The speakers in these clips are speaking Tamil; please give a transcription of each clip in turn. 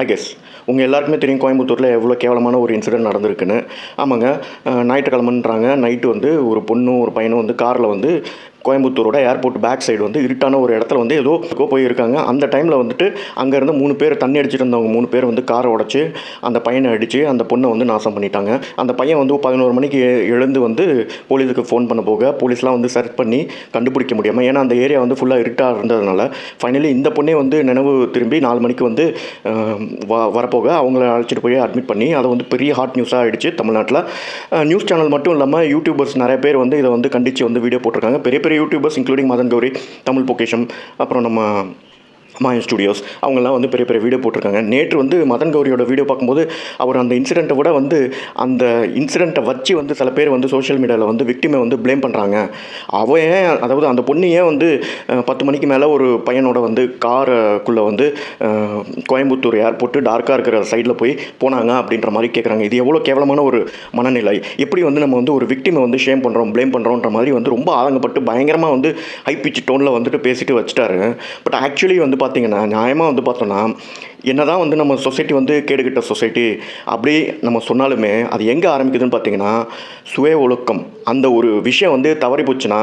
ஐ கெஸ் உங்கள் எல்லாருக்குமே தெரியும் கோயம்புத்தூரில் எவ்வளோ கேவலமான ஒரு இன்சிடென்ட் நடந்திருக்குன்னு. ஆமாங்க, ஞாயிற்றுக்கிழமைன்றாங்க நைட்டு வந்து ஒரு பொண்ணும் ஒரு பையனும் வந்து காரில் வந்து கோயம்புத்தூரோட ஏர்போர்ட் பேக் சைடு வந்து இருட்டான ஒரு இடத்துல வந்து ஏதோ போயிருக்காங்க. அந்த டைமில் வந்துட்டு அங்கேருந்து 3 பேர் தண்ணி அடிச்சுட்டு இருந்தவங்க 3 பேர் வந்து காரை உடச்சி அந்த பையனை அடித்து அந்த பொண்ணை வந்து நாசம் பண்ணிட்டாங்க. அந்த பையன் வந்து 11 மணிக்கு எழுந்து வந்து போலீஸுக்கு ஃபோன் பண்ண போக போலீஸ்லாம் வந்து சர்ச் பண்ணி கண்டுபிடிக்க முடியாமல், ஏன்னா அந்த ஏரியா வந்து ஃபுல்லாக இருட்டாக இருந்ததுனால ஃபைனலி இந்த பொண்ணே வந்து நினைவு திரும்பி 4 மணிக்கு வந்து வரப்போக அவங்கள அழைச்சிட்டு போய் அட்மிட் பண்ணி அதை வந்து பெரிய ஹாட் நியூஸாக ஆகிடுச்சு தமிழ்நாட்டில். நியூஸ் சேனல் மட்டும் இல்லாமல் யூடியூபர்ஸ் நிறைய பேர் வந்து இதை வந்து கண்டித்து வந்து வீடியோ போட்டிருக்காங்க. பெரிய பெரிய யூடியூபர்ஸ் இன்க்ளூடிங் மதன் கௌரி, தமிழ் பொக்கிஷம், அப்புறம் நம்ம மாயன் ஸ்டுடியோஸ், அவங்கெல்லாம் வந்து பெரிய பெரிய வீடியோ போட்டிருக்காங்க. நேற்று வந்து மதன் கௌரியோட வீடியோ பார்க்கும்போது அவர் அந்த இன்சிடெண்ட்டை விட வந்து அந்த இன்சிடெண்ட்டை வச்சு வந்து சில பேர் வந்து சோஷியல் மீடியாவில் வந்து விக்டிமை வந்து ப்ளேம் பண்ணுறாங்க. அதாவது அந்த பொண்ணு ஏன் வந்து 10 மணிக்கு மேலே ஒரு பையனோட வந்து காருக்குள்ளே வந்து கோயம்புத்தூர் ஏர்போர்ட்டு டார்க்காக இருக்கிற சைடில் போய் போனாங்க அப்படின்ற மாதிரி கேட்குறாங்க. இது எவ்வளோ கேவலமான ஒரு மனநிலை! எப்படி வந்து நம்ம வந்து ஒரு விக்டிமை வந்து ஷேம் பண்ணுறோம், ப்ளேம் பண்ணுறோன்ற மாதிரி வந்து ரொம்ப ஆதங்கப்பட்டு பயங்கரமாக வந்து ஹை பிச் டோனில் வந்துட்டு பேசிட்டு வச்சுட்டாரு. பட் ஆக்சுவலி வந்து பார்த்தீங்கன்னா நியாயமாக வந்து பார்த்தோன்னா என்னதான் வந்து நம்ம சொசைட்டி வந்து கேடுகிட்ட சொசைட்டி அப்படி நம்ம சொன்னாலுமே அது எங்கே ஆரம்பிக்குதுன்னு பார்த்தீங்கன்னா சுய ஒழுக்கம். அந்த ஒரு விஷயம் வந்து தவறி போச்சுன்னா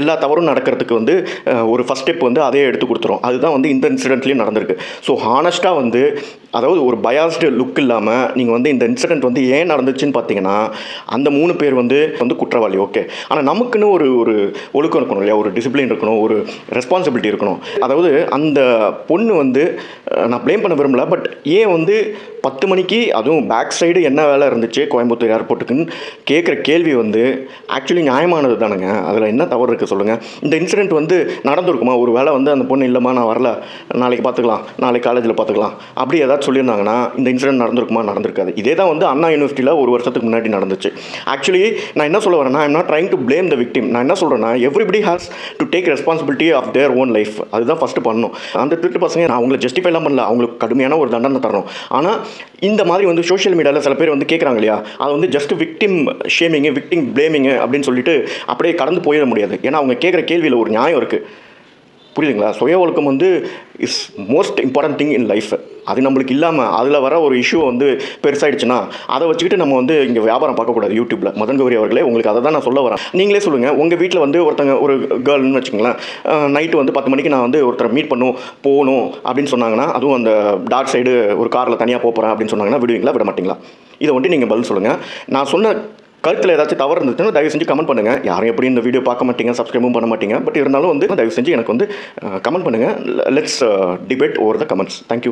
எல்லா தவறும் நடக்கிறதுக்கு வந்து ஒரு ஃபஸ்ட் ஸ்டெப் வந்து அதே எடுத்து கொடுத்துரும். அதுதான் வந்து இந்த இன்சிடென்ட்லேயும் நடந்திருக்கு. ஸோ ஹானஸ்ட்டாக வந்து அதாவது ஒரு பயாஸ்டு லுக் இல்லாமல் நீங்கள் வந்து இந்த இன்சிடென்ட் வந்து ஏன் நடந்துச்சுன்னு பார்த்தீங்கன்னா அந்த 3 பேர் வந்து குற்றவாளி, ஓகே. ஆனால் நமக்குன்னு ஒரு ஒழுக்கம் இருக்கணும் இல்லையா, ஒரு டிசிப்ளின் இருக்கணும், ஒரு ரெஸ்பான்சிபிலிட்டி இருக்கணும். அதாவது அந்த பொண்ணு வந்து நான் ப்ளேம் பண்ண விரும்பல, பட் ஏன் வந்து 10 மணிக்கு அதுவும் பேக் சைடு என்ன வேலை இருந்துச்சு கோயம்புத்தூர் ஏர்போர்ட்டுக்குன்னு கேட்குற கேள்வி வந்து ஆக்சுவலி நியாயமானது தானுங்க. அதில் என்ன தவறு இருக்குது சொல்லுங்கள்? இந்த இன்சிடென்ட் வந்து நடந்திருக்குமா? ஒரு வேளை வந்து அந்த பொண்ணு இல்லைம்மா நான் வரல, நாளைக்கு பார்த்துக்கலாம், நாளைக்கு காலேஜில் பார்த்துக்கலாம் அப்படி ஏதாச்சும் சொல்லியிருந்தாங்கன்னா இந்த இன்சிடென்ட் நடந்திருக்குமா? நடந்திருக்காது. இதே தான் வந்து அண்ணா யூனிவர்சிட்டியில் ஒரு வருஷத்துக்கு முன்னாடி நடந்துச்சு. ஆக்சுவலி நான் என்ன சொல்ல வரேன்னா, I'm not trying to blame the victim. நான் என்ன சொல்கிறேன்னா, everybody has to take responsibility of their own life. அதுதான் ஃபஸ்ட்டு பண்ணணும். அந்த திருட்டு பசங்க நான் அவங்களை ஜஸ்டிஃபைலாம் பண்ணல, அவங்களுக்கு கடுமையான ஒரு தண்டனை தரணும். ஆனால் இந்த மாதிரி வந்து சோஷியல் மீடியாவில் சில பேர் வந்து கேட்குறாங்க இல்லையா, அது வந்து ஜஸ்ட் விக்டிம் ஷேமிங்கு, விக்டிம் ப்ளேமிங்கு அப்படின்னு சொல்லிட்டு அப்படியே கடந்து போயிட முடியாது. ஏன்னா அவங்க கேட்குற கேள்வியில் ஒரு நியாயம் இருக்குது. புரியுதுங்களா? சுய ஒழுக்கம் வந்து is most important thing in life. அது நம்மளுக்கு இல்லாமல் அதில் வர ஒரு இஷ்யூ வந்து பெருசாகிடுச்சுன்னா அதை வச்சுக்கிட்டு நம்ம வந்து இங்கே வியாபாரம் பார்க்கக்கூடாது யூடியூப்பில். மதன் கௌரி அவர்களே, உங்களுக்கு அதை தான் நான் சொல்ல வரேன். நீங்களே சொல்லுங்கள், உங்கள் வீட்டில் வந்து ஒருத்தங்க ஒரு கேர்ள்னு வச்சுக்கோங்களேன், நைட்டு வந்து 10 மணிக்கு நான் வந்து ஒருத்தரை மீட் போகணும் அப்படின்னு சொன்னாங்கன்னா, அதுவும் அந்த டார்க் சைடு ஒரு காரில் தனியாக போகிறேன் அப்படின்னு சொன்னாங்கன்னா விடுவீங்களா, விட மாட்டிங்களா? இதை வந்துட்டு நீங்கள் பதில் சொல்லுங்கள். நான் சொன்ன கருத்தில் ஏதாச்சும் தவறு இருந்துச்சுன்னா தயவு செஞ்சு கமெண்ட் பண்ணுங்கள். யாரும் எப்படி இந்த வீடியோ பார்க்க மாட்டீங்க, சப்ஸ்கிரைபும் பண்ண மாட்டீங்க, பட் இருந்தாலும் வந்து தயவு செஞ்சு எனக்கு வந்து கமெண்ட் பண்ணுங்கள். Let's debate over the comments. Thank you.